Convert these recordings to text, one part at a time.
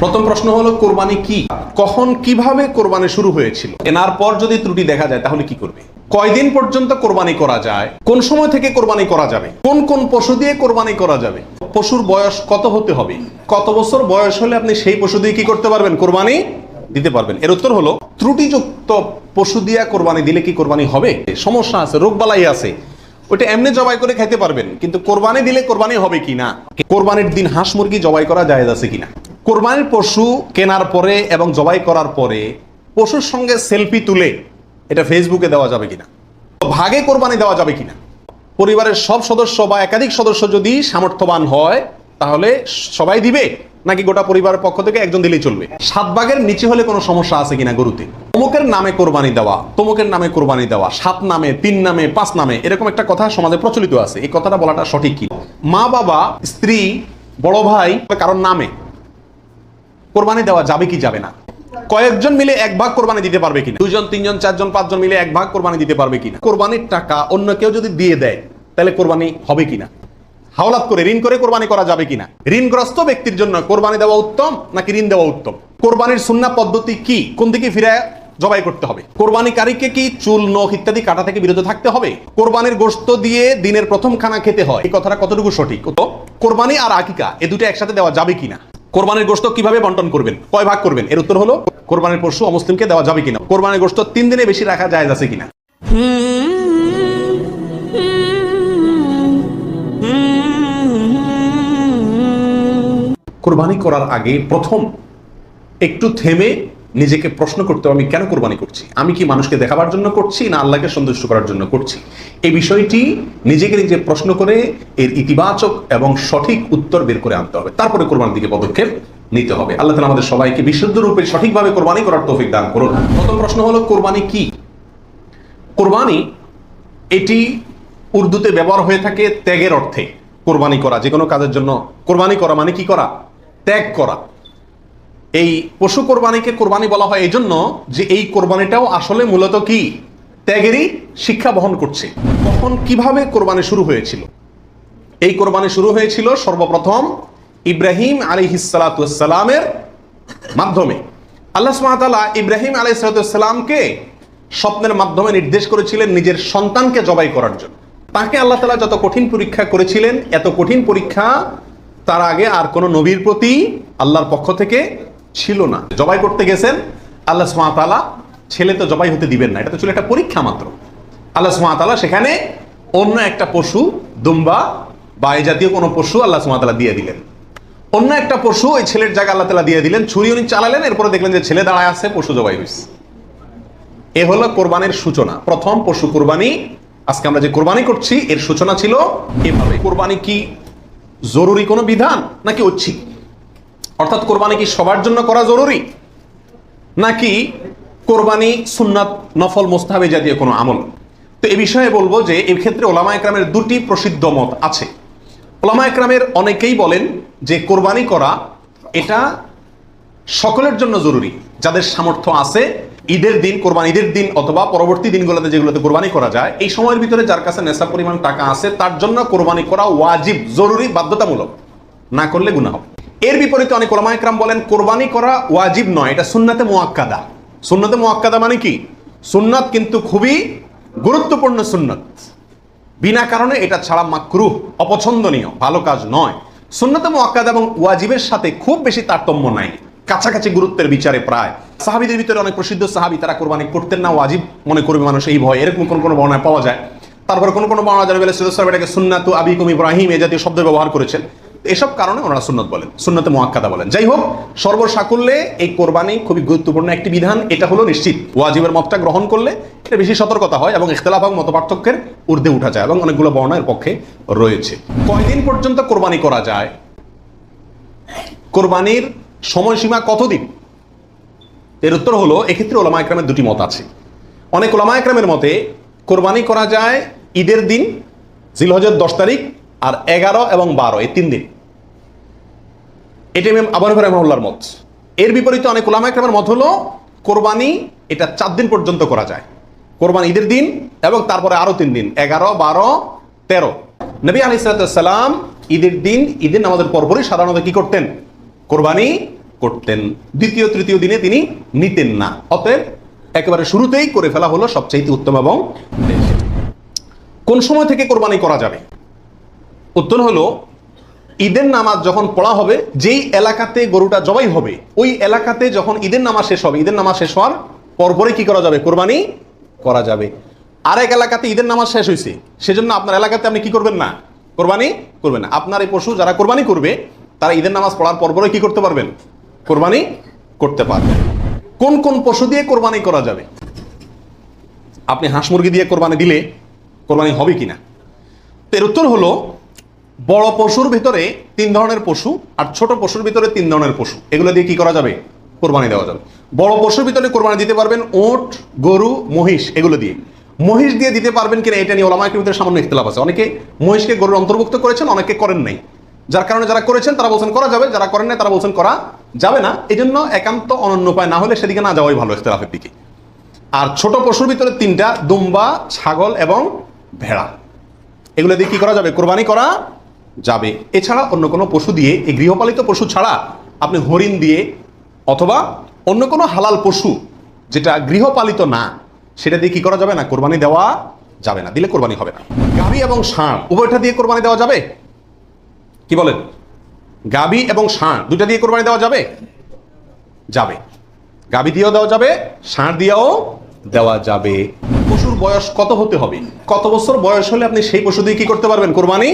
প্রথম প্রশ্ন হলো কোরবানি কি, কখন কিভাবে কোরবানি শুরু হয়েছিল, এনার পর যদি ত্রুটি দেখা যায় তাহলে কি করবে, কয়দিন পর্যন্ত কোরবানি করা যায়, কোন সময় থেকে কোরবানি করা যাবে, কোন কোন পশু দিয়ে কোরবানি করা যাবে, পশুর বয়স কত হতে হবে, কত বছর বয়স হলে আপনি সেই পশু দিয়ে কি করতে পারবেন, কোরবানি দিতে পারবেন। এর উত্তর হলো ত্রুটিযুক্ত পশু দিয়া কোরবানি দিলে কি কোরবানি হবে? সমস্যা আছে, রোগবালাই আছে, ওটা এমনি জবাই করে খাইতে পারবেন, কিন্তু কোরবানি দিলে কোরবানি হবে কিনা, কোরবানির দিন হাঁস মুরগি জবাই করা জায়েজ আছে কিনা, কোরবানির পশু কেনার পরে এবং জবাই করার পরে পশুর সঙ্গে সেলফি তুলে এটা ফেসবুকে দেওয়া যাবে কিনা, ভাগে কোরবানি দেওয়া যাবে কিনা, পরিবারের সব সদস্য বা একাধিক সদস্য যদি সামর্থ্যবান হয় তাহলে সবাই দিবে নাকি গোটা পরিবারের পক্ষ থেকে একজন দিলেই চলবে, 7 ভাগের নিচে হলে কোনো সমস্যা আছে কিনা গরুতে, অমুকের নামে কোরবানি দেওয়া, তমুকের নামে কোরবানি দেওয়া, 7 নামে, 3 নামে, 5 নামে, এরকম একটা কথা সমাজে প্রচলিত আছে। এই কথাটা বলাটা সঠিক কি? মা বাবা, স্ত্রী, বড় ভাই কারোর নামে কোরবানি দেওয়া যাবে কি যাবে না, কয়েকজন মিলে 1 ভাগ কোরবানি দিতে পারবে কিনা, 2 জন 3 জন 4 জন 5 জন মিলে 1 ভাগ কোরবানি দিতে পারবে কিনা, কোরবানির টাকা অন্য কেউ যদি দিয়ে দেয় তাহলে কোরবানি হবে কিনা, হাওলাত করে ঋণ করে কোরবানি করা যাবে কিনা, ঋণগ্রস্ত ব্যক্তির জন্য কোরবানি দেওয়া উত্তম নাকি ঋণ দেওয়া উত্তম, কোরবানির সুন্নাহ পদ্ধতি কি, কোন দিকে ফিরে জবাই করতে হবে, কোরবানিকারীকে কি চুল নখ ইত্যাদি কাটা থেকে বিরত থাকতে হবে, কোরবানির গোশত দিয়ে দিনের প্রথম খানা খেতে হয়, এই কথাটা কতটুকু সঠিক, তো কোরবানি আর আকিকা এই দুটো একসাথে দেওয়া যাবে কিনা, কোরবানির গোশত কিভাবে বন্টন করবেন, কয় ভাগ করবেন, এর উত্তর হলো কোরবানির পশু অমুসলিমকে দেওয়া যাবে কিনা, কোরবানির গোশত 3 দিনে বেশি রাখা জায়েজ আছে কিনা। কোরবানি করার আগে প্রথম একটু থেমে নিজেকে প্রশ্ন করতে হবে, আমি কেন কোরবানি করছি, আমি কি মানুষকে দেখাবার জন্য করছি না আল্লাহকে সন্তুষ্ট করার জন্য করছি, এই বিষয়টি নিজেকে নিজে প্রশ্ন করে এর ইতিবাচক এবং সঠিক উত্তর বের করে আনতে হবে, তারপরে কোরবানির দিকে পদক্ষেপ নিতে হবে। আল্লাহ তাআলা আমাদের সবাইকে বিশুদ্ধ রূপে সঠিকভাবে কোরবানি করার তৌফিক দান করুন। প্রথম প্রশ্ন হলো কোরবানি কি। কোরবানি এটি উর্দুতে ব্যবহার হয়ে থাকে ত্যাগের অর্থে। কোরবানি করা, যে কোনো কাজের জন্য কোরবানি করা মানে কি করা, ত্যাগ করা। এই পশু কোরবানিকে কোরবানি বলা হয় এই জন্য যে এই কোরবানিটাও আসলে মূলত কি, ত্যাগেরই শিক্ষা বহন করছে। কখন কিভাবে কোরবানি শুরু হয়েছিল? এই কোরবানি শুরু হয়েছিল সর্বপ্রথম ইব্রাহিম আলাইহিস সালাতু ওয়াস সালামের মাধ্যমে। আল্লাহ সুবহানাহু ওয়া তাআলা ইব্রাহিম আলাইহিস সালাতু ওয়াস সালামকে স্বপ্নের মাধ্যমে নির্দেশ করেছিলেন নিজের সন্তানকে জবাই করার জন্য। তাকে আল্লাহ তাআলা যত কঠিন পরীক্ষা করেছিলেন, এত কঠিন পরীক্ষা তার আগে আর কোন নবীর প্রতি আল্লাহর পক্ষ থেকে ছিল না। জবাই করতে গেছেন, আল্লাহ সুবহানাহু ওয়া তাআলা ছেলে তো জবাই হতে দিবেন না, এটা তো ছিল একটা পরীক্ষা মাত্র। আল্লাহ সুবহানাহু ওয়া তাআলা সেখানে অন্য একটা পশু, দুম্বা বা এই জাতীয় কোনো পশু আল্লাহ সুবহানাহু ওয়া তাআলা দিয়ে দিলেন। অন্য একটা পশু ওই ছেলের জায়গায় আল্লাহ তাআলা দিয়ে দিলেন, ছুরি উনি চালালেন, এরপরে দেখলেন যে ছেলে দাঁড়ায় আছে, পশু জবাই হয়েছে। এ হলো কোরবানির সূচনা, প্রথম পশু কোরবানি। আজকে আমরা যে কোরবানি করছি এর সূচনা ছিল এভাবে। কোরবানি কি জরুরি কোনো বিধান নাকি ঐচ্ছিক? অর্থাৎ কোরবানি কি সবার জন্য করা জরুরি নাকি কোরবানি সুন্নাত, নফল, মুস্তাহাব জাতীয় কোনো আমল? তো এই বিষয়ে বলবো যে এই ক্ষেত্রে ওলামা একরামের 2টি প্রসিদ্ধ মত আছে। ওলামা একরামের অনেকেই বলেন যে কোরবানি করা এটা সকলের জন্য জরুরি, যাদের সামর্থ্য আছে ঈদের দিন, কোরবানি ঈদের দিন অথবা পরবর্তী দিনগুলোতে যেগুলোতে কোরবানি করা যায়, এই সময়ের ভিতরে যার কাছে নেশা পরিমাণ টাকা আছে তার জন্য কোরবানি করা ওয়াজিব, জরুরি, বাধ্যতামূলক, না করলে গুনাহ হবে। এর বিপরীতে অনেক ওলামা একরাম বলেন কোরবানি করা ওয়াজিব নয়, এটা সুন্নাতে মুআক্কাদা। সুন্নাতে মুআক্কাদা মানে কি? সুন্নাত কিন্তু খুবই গুরুত্বপূর্ণ সুন্নাত, বিনা কারণে এটা ছাড়া মাকরুহ, অপছন্দনীয়, ভালো কাজ নয়। সুন্নাতে মুআক্কাদা এবং ওয়াজিবের সাথে খুব বেশি তারতম্য নাই, কাছাকাছি গুরুত্বের বিচারে প্রায়। সাহাবীদের ভিতরে অনেক প্রসিদ্ধ সাহাবী তারা কোরবানি করতেন না, ওয়াজিব মনে করবে মানুষ এই ভয়, এরকম কোন কোন বর্ণনা পাওয়া যায়। তারপরে কোন কোন বর্ণনা জানা গেলে রাসূলুল্লাহ এটাকে সুন্নাতু আবিকুম ইব্রাহিম এই জাতীয় শব্দ ব্যবহার করেছেন। এসব কারণে ওনারা সুন্নাত বলেন, সুন্নাতে মুআক্কাদা বলেন। যাই হোক, সর্বসাকুল্যে এই কোরবানি খুবই গুরুত্বপূর্ণ একটি বিধান, এটা হলো নিশ্চিত। ওয়াজিবের মতটা গ্রহণ করলে এটা বেশি সতর্কতা হয় এবং ইখতিলাফ এবং মতপার্থক্যের ঊর্ধ্বে উঠা যায় এবং অনেকগুলো বর্ণনার পক্ষে রয়েছে। কয়দিন পর্যন্ত কোরবানি করা যায়? কোরবানির সময়সীমা কতদিন? এর উত্তর হলো এক্ষেত্রে ওলামা একরামের 2টি মত আছে। অনেক ওলামা একরামের মতে কোরবানি করা যায় ঈদের দিন, জিলহজের 10 তারিখ, আর 11 এবং 12 এই 3 দিন। এটা ইমাম আবু হানিফা রাহিমাহুল্লাহর মত। এর বিপরীতে অনেক উলামা একরামের মত হলো কোরবানি এটা 4 দিন পর্যন্ত করা যায়। কোরবানি ঈদের দিন এবং তারপরে আরো 3 দিন, 11, 12, 13। নবী আলাইহিস সালাম ঈদের দিন, ঈদের নামাজের পরপরই সাধারণত কি করতেন? কোরবানি করতেন, দ্বিতীয় তৃতীয় দিনে তিনি নিতেন না। অতএব একেবারে শুরুতেই করে ফেলা হলো সবচাইতে উত্তম এবং বেশি। কোন সময় থেকে কোরবানি করা যাবে? উত্তর হলো, ঈদের নামাজ যখন পড়া হবে, যেই এলাকাতে গরুটা জবাই হবে ওই এলাকাতে যখন ঈদের নামাজ শেষ হবে, ঈদের নামাজ শেষ হওয়ার পরপরই কি করা যাবে? কোরবানি করা যাবে। আরেক এলাকাতে ঈদের নামাজ শেষ হয়েছে, সেজন্য আপনার এলাকাতে আপনি কি করবেন না? কোরবানি করবেন না। আপনার এই পশু যারা কোরবানি করবে তারা ঈদের নামাজ পড়ার পরপরই কি করতে পারবেন? কোরবানি করতে পারবেন। কোন কোন পশু দিয়ে কোরবানি করা যাবে? আপনি হাঁস মুরগি দিয়ে কোরবানি দিলে কোরবানি হবে কিনা? এর উত্তর হলো, বড় পশুর ভিতরে 3 ধরনের পশু আর ছোট পশুর ভিতরে 3 ধরনের পশু, এগুলো দিয়ে কি করা যাবে? কোরবানি দেওয়া যাবে। বড় পশুর ভিতরে কোরবানি দিতে পারবেন উট, গরু, মহিষ, এগুলো দিয়ে। মহিষ দিয়ে দিতে পারবেন কিনা এটা নিয়ে ওলামায়ে কেরামের সামান্য ইখতিলাফ আছে। অনেকে মহিষকে গরুর অন্তর্ভুক্ত করেছেন, অনেকে করেন নাই। যার কারণে যারা করেছেন তারা বলছেন করা যাবে, যারা করেন নাই তারা বলছেন করা যাবে না। এই জন্য একান্ত অনন্য উপায় না হলে সেদিকে না যাওয়াই ভালো, ইখতিলাফের দিকে। আর ছোট পশুর ভিতরে 3টা, দুম্বা, ছাগল এবং ভেড়া, এগুলো দিয়ে কি করা যাবে? কোরবানি করা যাবে। এছাড়া অন্য কোনো পশু দিয়ে, এই গৃহপালিত পশু ছাড়া আপনি হরিণ দিয়ে অথবা অন্য কোনো হালাল পশু যেটা গৃহপালিত না, সেটা দিয়ে কি করা যাবে না? কোরবানি দেওয়া যাবে না, দিলে কোরবানি হবে না। গাভী এবং ষাঁড় উভয়টা দিয়ে কোরবানি দেওয়া যাবে? কি বলেন? গাভী এবং ষাঁড় দুইটা দিয়ে কোরবানি দেওয়া যাবে? যাবে। গাভী দিয়েও দেওয়া যাবে, ষাঁড় দিয়েও দেওয়া যাবে। পশুর বয়স কত হতে হবে? কত বছর বয়স হলে আপনি সেই পশু দিয়ে কি করতে পারবেন? কোরবানি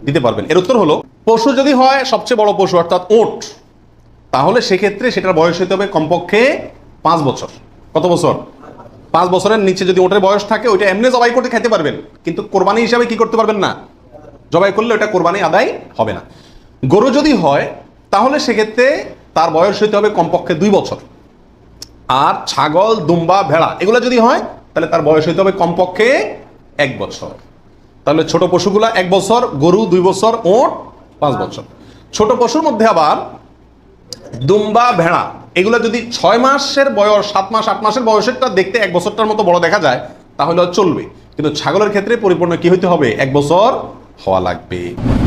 দিতে পারবেন। এর উত্তর হলো, পশু যদি হয় সবচেয়ে বড় পশু অর্থাৎ উট, তাহলে সেক্ষেত্রে সেটার বয়স হতে হবে কমপক্ষে 5 বছর। কত বছর? 5 বছরের নিচে যদি ওটার বয়স থাকে, ওইটা এমনি জবাই করতে খেতে পারবেন, কিন্তু কোরবানি হিসাবে কি করতে পারবেন না? জবাই করলে ওটা কোরবানি আদায় হবে না। গরু যদি হয় তাহলে সেক্ষেত্রে তার বয়স হতে হবে কমপক্ষে 2 বছর। আর ছাগল, দুম্বা, ভেড়া এগুলো যদি হয় তাহলে তার বয়স হতে হবে কমপক্ষে 1 বছর। তাহলে ছোট পশুগুলা 1 বছর, গরু 2 বছর, উট 5 বছর। ছোট পশুর মধ্যে আবার দুম্বা, ভেড়া এগুলো যদি 6 মাসের বয়স, 7 মাস, 8 মাসের বয়সেরটা দেখতে 1 বছরটার মতো বড় দেখা যায় তাহলে চলবে, কিন্তু ছাগলের ক্ষেত্রে পরিপূর্ণ কি হইতে হবে? 1 বছর হওয়া লাগবে।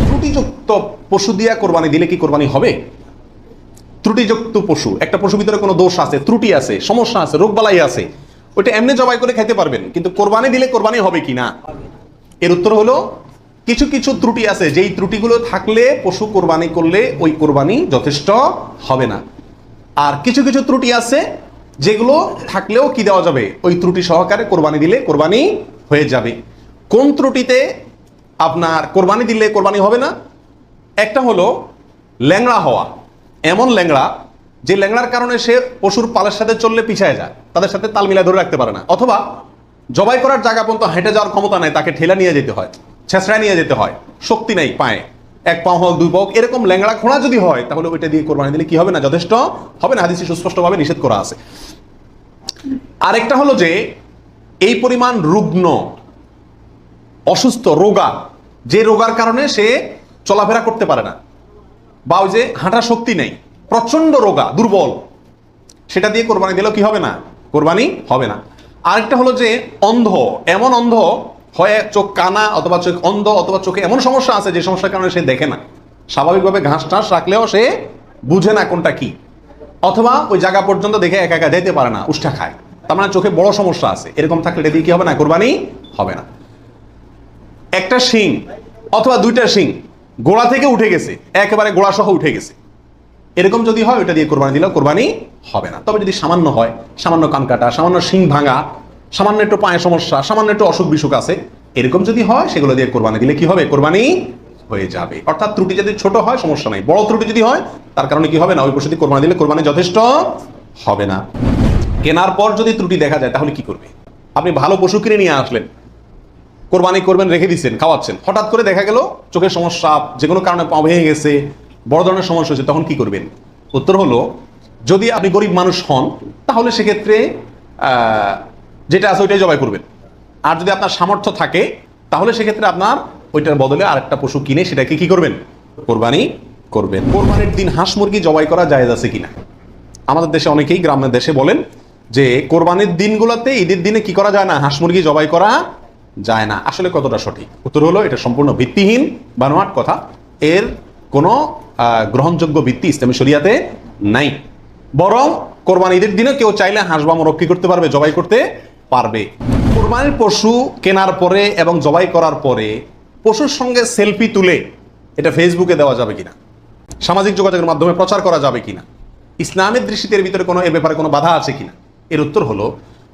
ত্রুটিযুক্ত পশু দিয়া কোরবানি দিলে কি কোরবানি হবে? ত্রুটিযুক্ত পশু, একটা পশুর ভিতরে কোনো দোষ আছে, ত্রুটি আছে, সমস্যা আছে, রোগবালাই আছে, ওইটা এমনি জবাই করে খাইতে পারবেন, কিন্তু কোরবানি দিলে কোরবানি হবে কি না? এর উত্তর হলো, কিছু কিছু ত্রুটি আছে, যেই ত্রুটিগুলো থাকলে পশু কোরবানি করলে ওই কোরবানি যথেষ্ট হবে না। আর কিছু কিছু ত্রুটি আছে যেগুলো থাকলেও কি দেওয়া যাবে? ওই ত্রুটি সহকারে কোরবানি দিলে কোরবানি হয়ে যাবে। কোন ত্রুটিতে আপনার কোরবানি দিলে কোরবানি হবে না? একটা হলো ল্যাংড়া হওয়া, এমন ল্যাংড়া যে ল্যাংড়ার কারণে সে পশুর পালের সাথে চললে পিছায় যায়, তাদের সাথে তাল মিলায় ধরে রাখতে পারে না, অথবা জবাই করার জায়গা পর্যন্ত হেঁটে যাওয়ার ক্ষমতা নাই, তাকে ঠেলা নিয়ে যেতে হয়, ছেঁচড়ায় নিয়ে যেতে হয়, শক্তি নাই পায়ে, 1 পা হোক 2 পা হোক, এরকম ল্যাংড়া খোঁড়া যদি হয় তাহলে ওইটা দিয়ে কোরবানি দিলে কি হবে না? যথেষ্ট হবে না, হাদিসে সুস্পষ্টভাবে নিষেধ করা আছে। আরেকটা হলো যে এই পরিমাণ রুগ্ন, অসুস্থ, রোগা, যে রোগার কারণে সে চলাফেরা করতে পারে না, বা ওই যে হাঁটার শক্তি নেই, প্রচন্ড রোগা, দুর্বল, সেটা দিয়ে কোরবানি দিলেও কি হবে না? কোরবানি হবে না। আরেকটা হলো যে অন্ধ, এমন অন্ধ হয়, চোখ কানা অথবা চোখ অন্ধ, অথবা চোখে এমন সমস্যা আছে যে সমস্যার কারণে সে দেখে না, স্বাভাবিকভাবে ঘাস টাস রাখলেও সে বুঝে না কোনটা কি, অথবা ওই জায়গা পর্যন্ত দেখে একা একা যেতে পারে না, উষ্ঠা খায়, তার মানে চোখে বড় সমস্যা আছে, এরকম থাকলে এটা দিয়ে কি হবে না? কোরবানি হবে না। একটা শিং অথবা 2টা শিং গোড়া থেকে উঠে গেছে, একেবারে গোড়া সহ উঠে গেছে, এরকম যদি হয় ওইটা দিয়ে কোরবানি দিলেও কোরবানি হবে না। তবে যদি সামান্য হয়, সামান্য কান কাটা, সামান্য শিং ভাঙা, সামান্য একটু পায়ে সমস্যা, সামান্য একটু অসুখ বিসুখ আছে, এরকম যদি হয় সেগুলো দিয়ে কোরবানি দিলে কি হবে? কোরবানি হয়ে যাবে। অর্থাৎ ত্রুটি যদি ছোট হয় সমস্যা নাই, বড় ত্রুটি যদি হয় তার কারণে কি হবে না? ওই পশু দিয়ে কোরবানি দিলে কোরবানি যথেষ্ট হবে না। কেনার পর যদি ত্রুটি দেখা যায় তাহলে কি করবে? আপনি ভালো পশু কিনে নিয়ে আসলেন, কোরবানি করবেন, রেখে দিচ্ছেন, খাওয়াচ্ছেন, হঠাৎ করে দেখা গেল চোখের সমস্যা, যে কোনো কারণে পা ভেঙে গেছে, বড় ধরনের সমস্যা হচ্ছে, তখন কি করবেন? উত্তর হলো, যদি আপনি গরিব মানুষ হন তাহলে সেক্ষেত্রে যেটা আছে ওইটাই জবাই করবেন। আর যদি আপনার সামর্থ্য থাকে তাহলে সেক্ষেত্রে আপনার ওইটার বদলে আরেকটা পশু কিনে সেটাকে কি করবেন? কোরবানি করবেন। কোরবানির দিন হাঁস মুরগি জবাই করা জায়েজ আছে কিনা? আমাদের দেশে অনেকেই গ্রামের দেশে বলেন যে কোরবানির দিনগুলোতে, ঈদের দিনে কি করা যায় না? হাঁস মুরগি জবাই করা যায় না। আসলে কতটা সঠিক? উত্তর হলো, এটা সম্পূর্ণ ভিত্তিহীন বানোয়াট কথা। এর কোনো গ্রহণযোগ্য ভিত্তি ইসলামী শরিয়াতে নাই। বরং কোরবানি ঈদের দিনে কেউ চাইলে হাঁস বা মোরগ কি করতে পারবে, জবাই করতে পারবে। কোরবানির পশু কেনার পরে এবং জবাই করার পরে পশুর সঙ্গে সেলফি তুলে এটা ফেসবুকে দেওয়া যাবে কিনা, সামাজিক যোগাযোগের মাধ্যমে প্রচার করা যাবে কিনা, ইসলামের দৃষ্টিতে এর ভিতরে কোনো এ ব্যাপারে কোনো বাধা আছে কিনা? এর উত্তর হলো,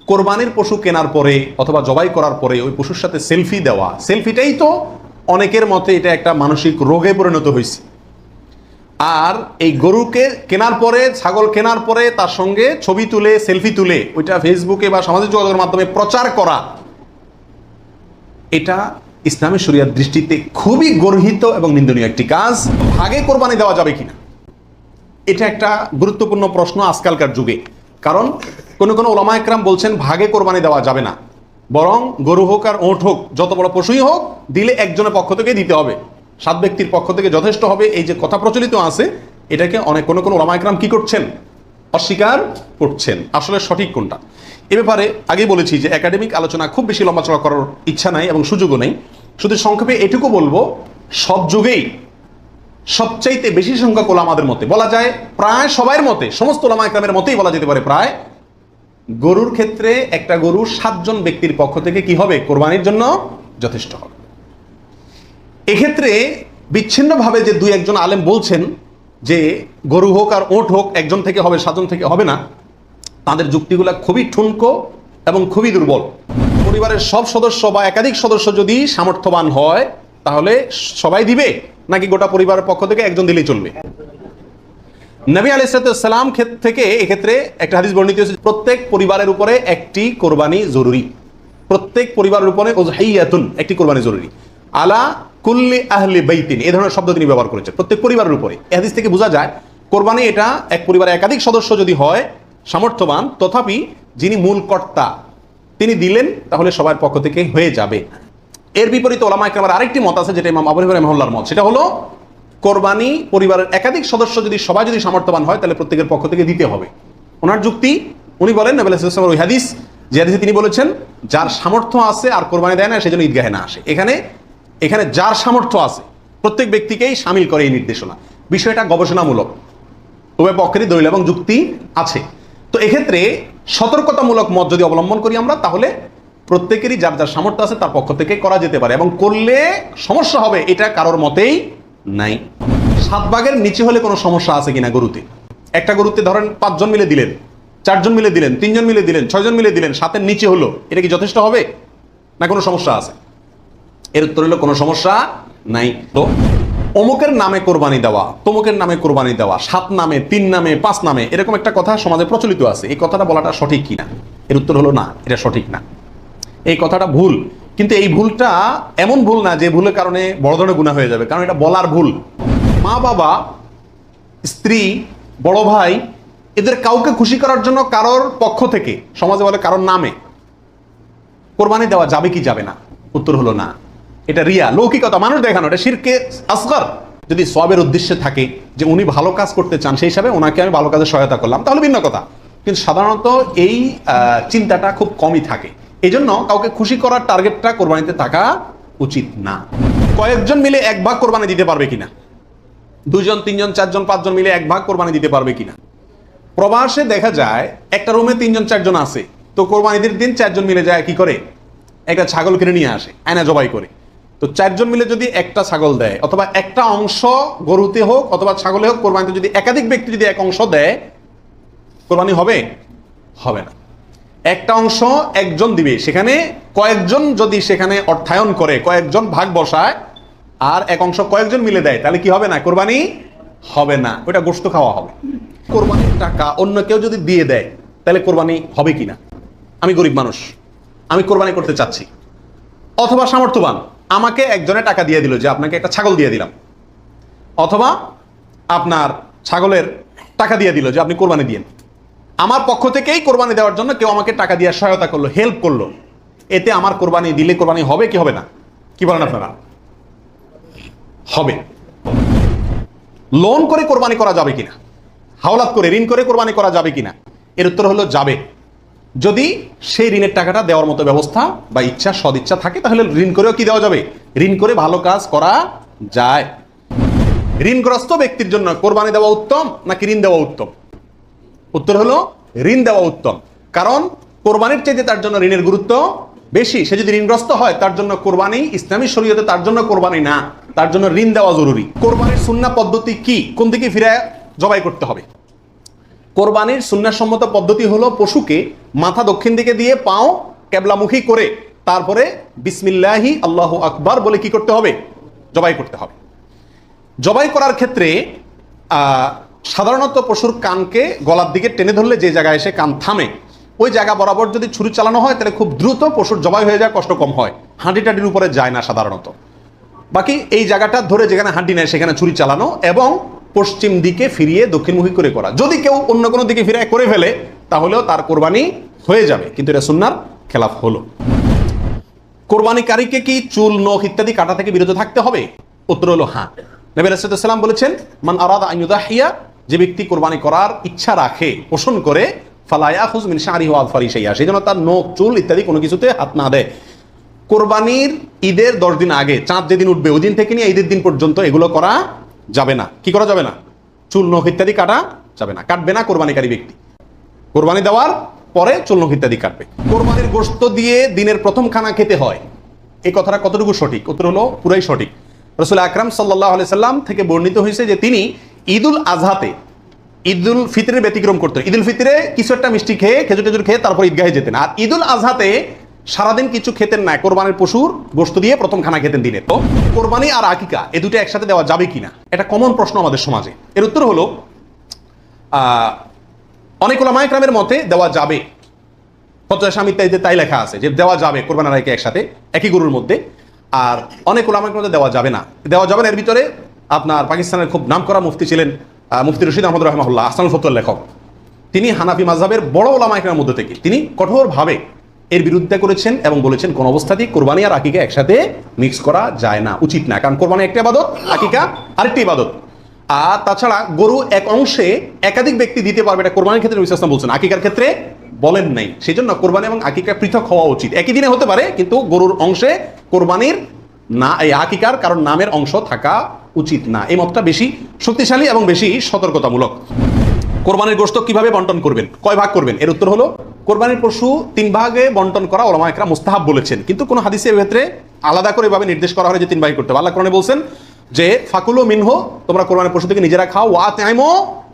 কোরবানির পশু কেনার পরে অথবা জবাই করার পরে ওই পশুর সাথে সেলফি দেওয়া, সেলফিটাই তো অনেকের মতে এটা একটা মানসিক রোগে পরিণত হয়েছে। আর এই গরুকে কেনার পরে, ছাগল কেনার পরে তার সঙ্গে ছবি তুলে, সেলফি তুলে ওইটা ফেসবুকে বা সামাজিক যোগাযোগের মাধ্যমে প্রচার করা, এটা ইসলামী শরিয়ার দৃষ্টিতে খুবই গর্হিত এবং নিন্দনীয় একটি কাজ। ভাগে কোরবানি দেওয়া যাবে কিনা, এটা একটা গুরুত্বপূর্ণ প্রশ্ন আজকালকার যুগে। কারণ কোন কোন ওলামা একরাম বলছেন ভাগে কোরবানি দেওয়া যাবে না, বরং গরু হোক আর ওঁট হোক, যত বড় পশুই হোক, দিলে একজনের পক্ষ থেকে দিতে হবে, 7 ব্যক্তির পক্ষ থেকে যথেষ্ট হবে। এই যে কথা প্রচলিত আছে, এটাকে অনেক কোন কোন ওলামা একরাম কি করছেন, অস্বীকার করছেন। আসলে সঠিক কোনটা, এ ব্যাপারে আগেই বলেছি যে একাডেমিক আলোচনা খুব বেশি লম্বাচড়া করার ইচ্ছা নাই এবং সুযোগও নেই। শুধু সংক্ষেপে এটুকু বলবো, সব যুগেই সবচাইতে বেশি সংখ্যক ওলামাদের মতে, বলা যায় প্রায় সবার মতে, সমস্ত ওলামা একরামের মতেই বলা যেতে পারে প্রায়, গরুর ক্ষেত্রে একটা গরু 7 জন ব্যক্তির পক্ষ থেকে কি হবে, কোরবানির জন্য যথেষ্ট হবে। এক্ষেত্রে বিচ্ছিন্নভাবে যে 2-1 আলেম বলছেন যে গরু হোক আর ওঁট হোক একজন থেকে হবে, 7 জন থেকে হবে না, তাদের যুক্তিগুলো খুবই ঠুনকো এবং খুবই দুর্বল। পরিবারের সব সদস্য বা একাধিক সদস্য যদি সামর্থ্যবান হয় তাহলে সবাই দিবে, নাকি গোটা পরিবারের পক্ষ থেকে একজন দিলেই চলবে? নবী আলাইহিস সালাম থেকে এক্ষেত্রে একটা হাদিস বর্ণিত হয়েছে, প্রত্যেক পরিবারের উপরে একটি কোরবানি জরুরি, প্রত্যেক পরিবারের উপরে উযহিয়াতুন, একটি কোরবানি জরুরি, আলা কুল্লি আহলি বাইতিন, এই ধরনের শব্দ তিনি ব্যবহার করেছেন, প্রত্যেক পরিবারের উপরে। এই হাদিস থেকে বোঝা যায় কোরবানি এটা এক পরিবারে একাধিক সদস্য যদি হয় সামর্থ্যবান, তথাপি যিনি মূল কর্তা তিনি দিলেন তাহলে সবার পক্ষ থেকে হয়ে যাবে। এর বিপরীতে ওলামা একরামের আরেকটি মত আছে, যেটা ইমাম আবু হানিফা রাহিমাহুল্লাহর মত, সেটা হলো কোরবানি পরিবারের একাধিক সদস্য যদি সবাই যদি সামর্থ্যবান হয় তাহলে প্রত্যেকের পক্ষ থেকে দিতে হবে। ওনার যুক্তি, উনি বলেন নবী আলাইহিস সালামের ওই হাদিস, যে হাদিসে তিনি বলেছেন যার সামর্থ্য আছে আর কোরবানি দেয় না সেজন্য ঈদগাহে না আসে। এখানে যার সামর্থ্য আছে প্রত্যেক ব্যক্তিকেই শামিল করে এই নির্দেশনা। বিষয়টা গবেষণামূলক, উভয় পক্ষেরই দলিল এবং যুক্তি আছে। তো এক্ষেত্রে সতর্কতামূলক মত যদি অবলম্বন করি আমরা, তাহলে প্রত্যেকেরই যার যার সামর্থ্য আছে তার পক্ষ থেকে করা যেতে পারে, এবং করলে সমস্যা হবে এটা কারোর মতেই নাই। 7 ভাগের নিচে হলে কোনো সমস্যা আছে কিনা গরুতে? একটা গরুতে ধরেন 5 জন মিলে দিলেন, 4 জন মিলে দিলেন, 3 জন মিলে দিলেন, 6 জন মিলে দিলেন, 7-এর নিচে হলো, এটা কি যথেষ্ট হবে না কোনো সমস্যা আছে? এর উত্তর হলো কোনো সমস্যা নাই। তো অমুকের নামে কোরবানি দেওয়া, তমুকের নামে কোরবানি দেওয়া, 7 নামে, 3 নামে, 5 নামে, এরকম একটা কথা সমাজে প্রচলিত আছে। এই কথাটা বলাটা সঠিক কিনা? এর উত্তর হলো না, এটা সঠিক না, এই কথাটা ভুল। কিন্তু এই ভুলটা এমন ভুল না যে ভুলের কারণে বড় ধরনের গুনাহ হয়ে যাবে, কারণ এটা বলার ভুল। মা বাবা, স্ত্রী, বড় ভাই, এদের কাউকে খুশি করার জন্য কারোর পক্ষ থেকে, সমাজে বলে কারোর নামে কোরবানি দেওয়া যাবে কি যাবে না? উত্তর হলো না, এটা রিয়া, লৌকিকতা, মানুষ দেখানো, এটা শিরকে আসগর। যদি সওয়াবের উদ্দেশ্যে থাকে যে উনি ভালো কাজ করতে চান, সেই হিসাবে ওনাকে আমি ভালো কাজে সহায়তা করলাম, তাহলে ভিন্ন কথা। কিন্তু সাধারণত এই চিন্তাটা খুব কমই থাকে। এই জন্য কাউকে খুশি করার টার্গেটটা কোরবানিতে থাকা উচিত না। কয়েকজন মিলে 1 ভাগ কোরবানি দিতে পারবে কিনা? 2 জন, 3 জন, 4 জন, 5 জন মিলে 1 ভাগ কোরবানি দিতে পারবে কিনা? প্রবাসে দেখা যায় একটা রুমে 3 জন 4 জন আছে, তো কোরবানিদের দিন 4 জন মিলে যায় কি করে, একটা ছাগল কিনে নিয়ে আসে, আয়না জবাই করে। তো 4 জন মিলে যদি একটা ছাগল দেয়, অথবা একটা অংশ গরুতে হোক অথবা ছাগলে হোক, কোরবানিতে যদি একাধিক ব্যক্তি যদি এক অংশ দেয়, কোরবানি হবে? হবে না। একটা অংশ একজন দিবে, সেখানে কয়েকজন যদি সেখানে অর্থায়ন করে, কয়েকজন ভাগ বসায়, আর এক অংশ কয়েকজন মিলে দেয়, তাহলে কি হবে না? কোরবানি হবে না, ওটা গোশত খাওয়া হবে। কোরবানির টাকা অন্য কেউ যদি দিয়ে দেয় তাহলে কোরবানি হবে কিনা? আমি গরিব মানুষ, আমি কোরবানি করতে চাচ্ছি, অথবা সামর্থ্যবান, আমাকে একজনে টাকা দিয়ে দিল যে আপনাকে একটা ছাগল দিয়ে দিলাম, অথবা আপনার ছাগলের টাকা দিয়ে দিল যে আপনি কোরবানি দিয়েন। আমার পক্ষ থেকেই কোরবানি দেওয়ার জন্য কেউ আমাকে টাকা দিয়ে সহায়তা করলো, হেল্প করলো, এতে আমার কোরবানি দিলে কোরবানি হবে কি হবে না? কি বলেন আপনারা? হবে। লোন করে কোরবানি করা যাবে কিনা? হাওলাত করে, ঋণ করে কোরবানি করা যাবে কিনা? এর উত্তর হলো যাবে, যদি সেই ঋণের টাকাটা দেওয়ার মতো ব্যবস্থা বা ইচ্ছা, সদিচ্ছা থাকে, তাহলে ঋণ করেও কি দেওয়া যাবে? ঋণ করে ভালো কাজ করা যায়। ঋণগ্রস্ত ব্যক্তির জন্য কোরবানি দেওয়া উত্তম নাকি ঋণ দেওয়া উত্তম? উত্তর হলো ঋণ দেওয়া উত্তম, কারণ কোরবানির চাইতে তার জন্য ঋণের গুরুত্ব বেশি। সে যদি ঋণগ্রস্ত হয় তার জন্য কোরবানি ইসলামী শরীয়তে তার জন্য কোরবানি না, তার জন্য ঋণ দেওয়া জরুরি। কোরবানির সুন্নাহ পদ্ধতি কি? কোন দিকে ফিরে জবাই করতে হবে? কোরবানির সুন্নাহসম্মত পদ্ধতি হলো পশুকে মাথা দক্ষিণ দিকে দিয়ে পাও কেবলামুখী করে তারপরে বিসমিল্লাহি আল্লাহু আকবার বলে কি করতে হবে? জবাই করতে হবে। জবাই করার ক্ষেত্রে সাধারণত পশুর কানকে গলার দিকে টেনে ধরলে যে জায়গায় এসে কান থামে ওই জায়গা বরাবর যদি ছুরি চালানো হয় তাহলে খুব দ্রুত পশুর জবাই হয়ে যায়, কষ্ট কম হয়। হাঁটি টাটির উপরে যায় না সাধারণত। বাকি এই জায়গাটা ধরে যেখানে হাঁটি নেয় সেখানে ছুরি চালানো এবং পশ্চিম দিকে ফিরিয়ে দক্ষিণমুখী করে করা। যদি কেউ অন্য কোনো দিকে ফিরে করে ফেলে তাহলেও তার কোরবানি হয়ে যাবে, কিন্তু এটা সুন্নাহর খেলাফ হলো। কোরবানিকারীকে কি চুল, নখ ইত্যাদি কাটা থেকে বিরত থাকতে হবে? উত্তর হলো হ্যাঁ। নবী রাসূলুল্লাহ সাল্লাল্লাহু আলাইহি ওয়াসাল্লাম বলেছেন, মান আরাদা আন ইউদাহিয়া, যে ব্যক্তি কোরবানি করার ইচ্ছা রাখে, পোষণ করে, ফালা ইয়াখুজ মিন শা'রিহি ওয়া আযফারিহি শাইআ, সেজন্য তার নখ, চুল ইত্যাদি কোনো কিছুতে হাত না দেয়। কোরবানির ঈদের 10 দিন আগে, চাঁদ যেদিন উঠবে ওই দিন থেকে নিয়ে ঈদের দিন পর্যন্ত এগুলো করা যাবে না। কি করা যাবে না? চুল, নখ ইত্যাদি কাটা যাবে না, কাটবে না কোরবানিকারী ব্যক্তি। কোরবানি দেওয়ার পরে চুল, নখ ইত্যাদি কাটবে। কোরবানির গোশত দিয়ে দিনের প্রথম খানা খেতে হয়, এই কথাটা কতটুকু সঠিক? উত্তর হলো পুরাই সঠিক। রাসূল আকরাম সাল্লাল্লাহু আলাইহি সাল্লাম থেকে বর্ণিত হয়েছে যে তিনি ঈদুল আজহাতে, ঈদুল ফিতরের ব্যতিক্রম করতেন। ঈদুল ফিতরে কিছু একটা মিষ্টি খেয়ে, খেজুর টেজুর খেয়ে তারপর ঈদগাহে যেতেন। আর ঈদুল আজহাতে সারাদিন কিছু খেতেন না, কোরবানির পশুর গোশত দিয়ে প্রথম খানা খেতেন দিনে। তো কোরবানি আর আকিকা এ দুটো একসাথে দেওয়া যাবে কিনা, এটা কমন প্রশ্ন আমাদের সমাজে। এর উত্তর হলো অনেক উলামায়ে কেরামের মতে দেওয়া যাবে। ফতোয়া শামী ইত্যাদিতে তাই লেখা আছে যে দেওয়া যাবে কোরবানি আর আকিকা একসাথে একই গরুর মধ্যে। আর অনেক উলামায়ে কেরামের মতে দেওয়া যাবে না। দেওয়া যাবে না এর ভিতরে আপনার পাকিস্তানের খুব নামকরা মুফতি ছিলেন মুফতি রশিদ আহমদ রাহিমাহুল্লাহ, আহসানুল ফতোয়ার লেখক। তিনি হানাফি মাযহাবের বড় উলামায়ে কেরামের মধ্যে থেকে তিনি কঠোরভাবে এর বিরুদ্ধে করেছেন এবং বলেছেন কোন অবস্থাতেই কোরবানি আর আকিকা একসাথে মিক্স করা যায় না, উচিত না। কারণ কোরবানি একটা ইবাদত, আকিকা আরেকটি ইবাদত। আর তাছাড়া গরু এক অংশে একাধিক ব্যক্তি দিতে পারবে, এটা কোরবানির ক্ষেত্রে নবী সাল্লাল্লাহু আলাইহি ওয়াসাল্লাম বলছেন, আকিকার ক্ষেত্রে বলেন নাই। সেই জন্য কোরবানি এবং আকিকা পৃথক হওয়া উচিত। একই দিনে হতে পারে কিন্তু গরুর অংশে কোরবানির না, এই আকিকার কারণ নামের অংশ থাকা উচিত না। এই মতটা বেশি শক্তিশালী এবং বেশি সতর্কতামূলক। কোরবানির গোশত কিভাবে বন্টন করবেন, কয় ভাগ করবেন? এর উত্তর হলো কোরবানির পশু 3 ভাগে বন্টন করা উলামায়ে কেরাম মুস্তাহাব বলেছেন, কিন্তু কোন হাদিসে এর ক্ষেত্রে আলাদা করে ভাবে নির্দেশ করা হয় যে 3 ভাগে করতে হবে। আল্লাহ কোরআনে বলছেন যে ফাকুলু মিনহু, তোমরা কোরবানির পশু থেকে নিজেরা খাও, ওয়া আতইমু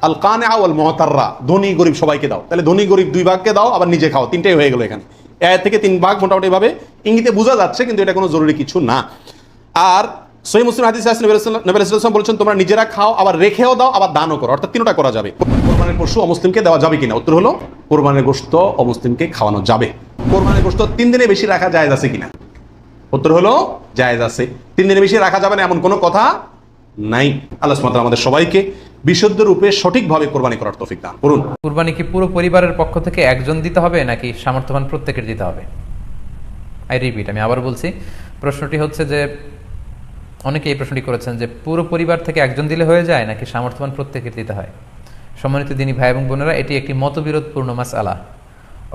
আল কানিআ ওয়াল মুতাররা, ধনী গরিব সবাইকে দাও। তাহলে ধনী গরিব 2 ভাগকে দাও, আবার নিজে খাও, 3টাই হয়ে গেল এখানে। এর থেকে 3 ভাগ মোটামুটি ভাবে ইঙ্গিতে বোঝা যাচ্ছে, কিন্তু এটা কোনো জরুরি কিছু না। আর সহিহ মুসলিম হাদিসে আছে নবী রাসূলুল্লাহ সাল্লাল্লাহু আলাইহি ওয়াসাল্লাম বলেছেন তোমরা নিজেরা খাও, আবার রেখেও দাও, আবার দানও করো, অর্থাৎ 3টা করা যাবে। কোরবানির পশু অমুসলিমকে দেওয়া যাবে কিনা? উত্তর হলো কোরবানির গোশত অমুসলিমকে খাওয়ানো যাবে। কোরবানির গোশত 3 দিনে বেশি রাখা জায়েজ আছে কিনা? উত্তর হলো জায়েজ আছে। 3 দিনে বেশি রাখা যাবে না এমন কোনো কথা নাই। আল্লাহ সুবহানাহু ওয়া তাআলা আমাদের সবাইকে বিশুদ্ধ রূপে সঠিকভাবে কোরবানি করার তৌফিক দান করুন। কুরবানি কি পুরো পরিবারের পক্ষ থেকে একজন দিতে হবে নাকি সামর্থ্যবান প্রত্যেকের দিতে হবে? আই রিপিট, আমি আবার বলছি, প্রশ্নটি হচ্ছে যে অনেকে এই প্রশ্নটি করেছেন যে পুরো পরিবার থেকে একজন দিলে হয়ে যায় নাকি সামর্থ্যবান প্রত্যেকের দিতে হয়। সম্মানিত দিনী ভাই এবং বোনেরা, এটি একটি মতবিরোধপূর্ণ মাসআলা,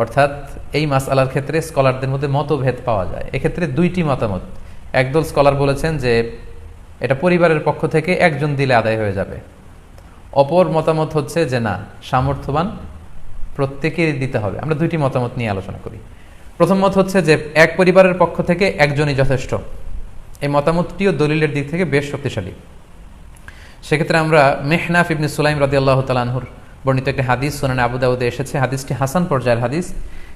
অর্থাৎ এই মাসআলার ক্ষেত্রে স্কলারদের মধ্যে মতভেদ পাওয়া যায়। এক্ষেত্রে 2টি মতামত। একদল স্কলার বলেছেন যে এটা পরিবারের পক্ষ থেকে একজন দিলে আদায় হয়ে যাবে। অপর মতামত হচ্ছে যে না, সামর্থ্যবান প্রত্যেকেরই দিতে হবে। আমরা 2টি মতামত নিয়ে আলোচনা করি। প্রথম মত হচ্ছে যে এক পরিবারের পক্ষ থেকে একজনই যথেষ্ট। এই মতামতটিও দলিলের দিক থেকে বেশ শক্তিশালী। সেক্ষেত্রে আমরা মেহনাফ ইবনে সুলাইম রাদিয়াল্লাহু তাআলা আনহুর বর্ণিত একটি হাদিস সুনানে আবু দাউদে এসেছে, হাদিসটি হাসান পর্যায়ের হাদিস।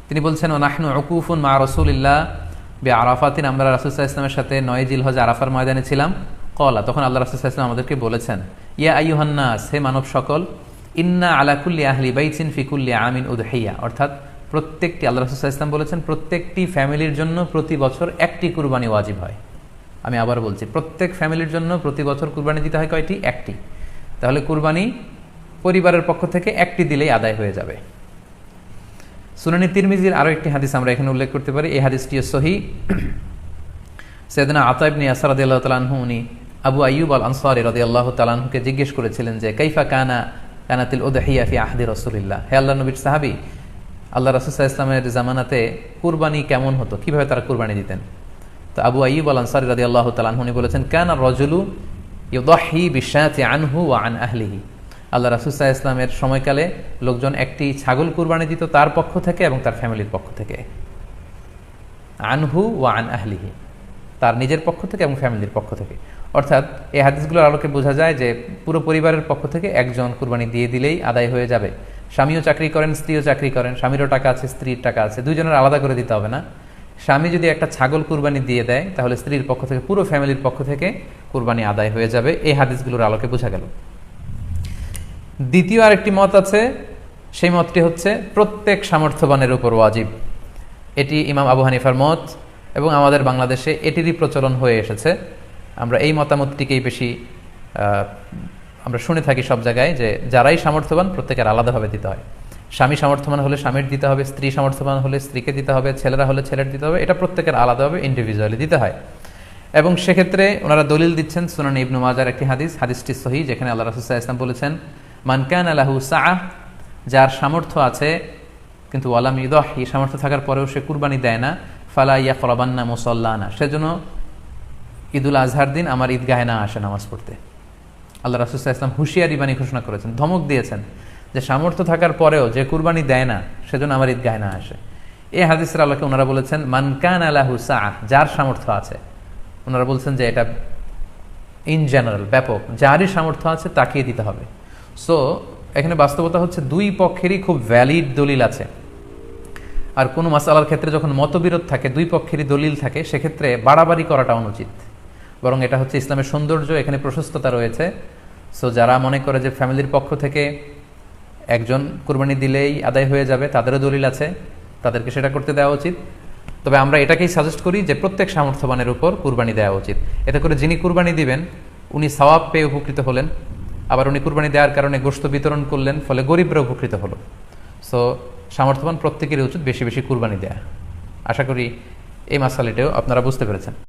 তিনি বলছেন ওয়ানাহনু উকুফুন মা রাসূলিল্লাহ বিআরাফাতিন, আমরা রাসূল সাল্লাল্লাহু আলাইহি ওয়াসাল্লামের সাথে 9 জিলহজ আরাফার ময়দানে ছিলাম। ক্বালা, তখন আল্লাহ রাসূল সাল্লাল্লাহু আলাইহি ওয়াসাল্লাম আমাদেরকে বলেছেন, ইয়া আইয়ুহান নাস, হে মানব সকল, ইন্না আলা কুল্লি আহলি বাইতিন ফি কুল্লি আমিন উদহিয়া, অর্থাৎ প্রত্যেকটি, আল্লাহ রাসূল সাল্লাল্লাহু আলাইহি ওয়াসাল্লাম বলেছেন প্রত্যেকটি ফ্যামিলির জন্য প্রতি বছর একটি কুরবানি ওয়াজিব হয়। আমি আবার বলছি, প্রত্যেক ফ্যামিলির জন্য প্রতি বছর কুরবানি দিতে হয় কয়টি? একটি। তাহলে কুরবানি পরিবারের পক্ষ থেকে একটি দিলেই আদায় হয়ে যাবে। সুনানি তিরমিজির আরো একটি হাদিস আমরা এখানে উল্লেখ করতে পারি। এই হাদিসটিও সহিহ। সাইয়েদনা আতা ইবনে ইয়াসার রাদিয়াল্লাহু তাআলা আনহু উনি আবু আইয়ুব আল আনসারী রাদিয়াল্লাহু তাআলা আনহুকে জিজ্ঞেস করেছিলেন যে কাইফা কানাতিল উদহিয়া ফি আহদি রাসূলিল্লাহ, হে আল্লাহর নবীর সাহাবী, আল্লাহ রাসূল সাল্লাল্লাহু আলাইহি ওয়াসাল্লামের জামানাতে কুরবানি কেমন হতো, কিভাবে তারা কুরবানি দিতেন? তো আবু আইয়ুব আল আনসারী রাদিয়াল্লাহু তাআলা আনহু উনি বলেছেন কানা রাজুলু ইউদাহি বিশাতি আনহু ওয়া আন আহলিহি, আল্লাহ রাসূল সাল্লাল্লাহু আলাইহি ইসলামের সময়কালে লোকজন একটি ছাগল কুরবানি দিত তার পক্ষ থেকে এবং তার ফ্যামিলির পক্ষ থেকে, আনহু ওয়া আন আহলিহি, তার নিজের পক্ষ থেকে এবং ফ্যামিলির পক্ষ থেকে। অর্থাৎ এই হাদিসগুলোর আলোকে বোঝা যায় যে পুরো পরিবারের পক্ষ থেকে একজন কুরবানি দিয়ে দিলেই আদায় হয়ে যাবে। স্বামীও চাকরি করেন, স্ত্রীও চাকরি করেন, স্বামীরও টাকা আছে, স্ত্রীর টাকা আছে, দুইজনের আলাদা করে দিতে হবে না। স্বামী যদি একটা ছাগল কুরবানি দিয়ে দেয় তাহলে স্ত্রীর পক্ষ থেকে, পুরো ফ্যামিলির পক্ষ থেকে কুরবানি আদায় হয়ে যাবে। এই হাদিসগুলোর আলোকে বোঝা গেল। দ্বিতীয় আরেকটি মত আছে, সেই মতটি হচ্ছে প্রত্যেক সামর্থ্যবানের উপর ওয়াজিব। এটি ইমাম আবু হানিফার মত এবং আমাদের বাংলাদেশে এটিরই প্রচলন হয়ে এসেছে। আমরা এই মতামতটিকেই বেশি আমরা শুনে থাকি সব জায়গায়, যে যারাই সামর্থ্যবান প্রত্যেকের আলাদাভাবে দিতে হয়। স্বামী সামর্থ্যবান হলে স্বামীর দিতে হবে, স্ত্রী সামর্থ্যবান হলে স্ত্রীকে দিতে হবে, ছেলেরা হলে ছেলের দিতে হবে, এটা প্রত্যেকের আলাদাভাবে ইন্ডিভিজুয়ালি দিতে হয়। এবং সেক্ষেত্রে ওনারা দলিল দিচ্ছেন সুনান ইবনু মাজার একটি হাদিস, হাদিসটি সহিহ, যেখানে আল্লাহ রাসূল সাল্লাল্লাহু আলাইহি ওয়াসাল্লাম বলেছেন, মান কানা লাহু সাআহ, যার সামর্থ্য আছে কিন্তু ওয়ালাম ইউদাহি, সামর্থ্য থাকার পরেও সে কুরবানি দেয় না, ফালা ইয়াকরাবান্না মুসাল্লানা, সেজন্য ঈদুল আজহার দিন আমার ঈদগাহে না আসে নামাজ পড়তে। আল্লাহ রাসূল সাল্লাল্লাহু আলাইহি ওয়াসাল্লাম হুঁশিয়ারি বাণী ঘোষণা করেছেন, ধমক দিয়েছেন যে সামর্থ্য থাকার পরেও যে কুরবানি দেয় না সেজন্য আমার ঈদগাহে না আসে। এই হাদিসের আলোকে ওনারা বলেছেন মান কানা লাহু সাআহ, যার সামর্থ্য আছে। ওনারা বলছেন যে এটা ইন জেনারেল, ব্যাপক, যারই সামর্থ্য আছে তাকিয়ে দিতে হবে। সো এখানে বাস্তবতা হচ্ছে দুই পক্ষেরই খুব ভ্যালিড দলিল আছে। আর কোনো মাসালার ক্ষেত্রে যখন মতবিরোধ থাকে, দুই পক্ষেরই দলিল থাকে, সেক্ষেত্রে বাড়াবাড়ি করাটা অনুচিত। বরং এটা হচ্ছে ইসলামের সৌন্দর্য, এখানে প্রশস্ততা রয়েছে। সো যারা মনে করে যে ফ্যামিলির পক্ষ থেকে একজন কুরবানি দিলেই আদায় হয়ে যাবে, তাদেরও দলিল আছে, তাদেরকে সেটা করতে দেওয়া উচিত। তবে আমরা এটাকেই সাজেস্ট করি যে প্রত্যেক সামর্থ্যবানের উপর কুরবানি দেওয়া উচিত। এতে করে যিনি কুরবানি দিবেন উনি সওয়াব পেয়ে উপকৃত হলেন, আবার উনি কুরবানি দেওয়ার কারণে গোশত বিতরণ করলেন, ফলে গরিবরা উপকৃত হলো। সো সামর্থ্যবান প্রত্যেকেরই উচিত বেশি বেশি কুরবানি দেয়া। আশা করি এই মাসালাটাও আপনারা বুঝতে পেরেছেন।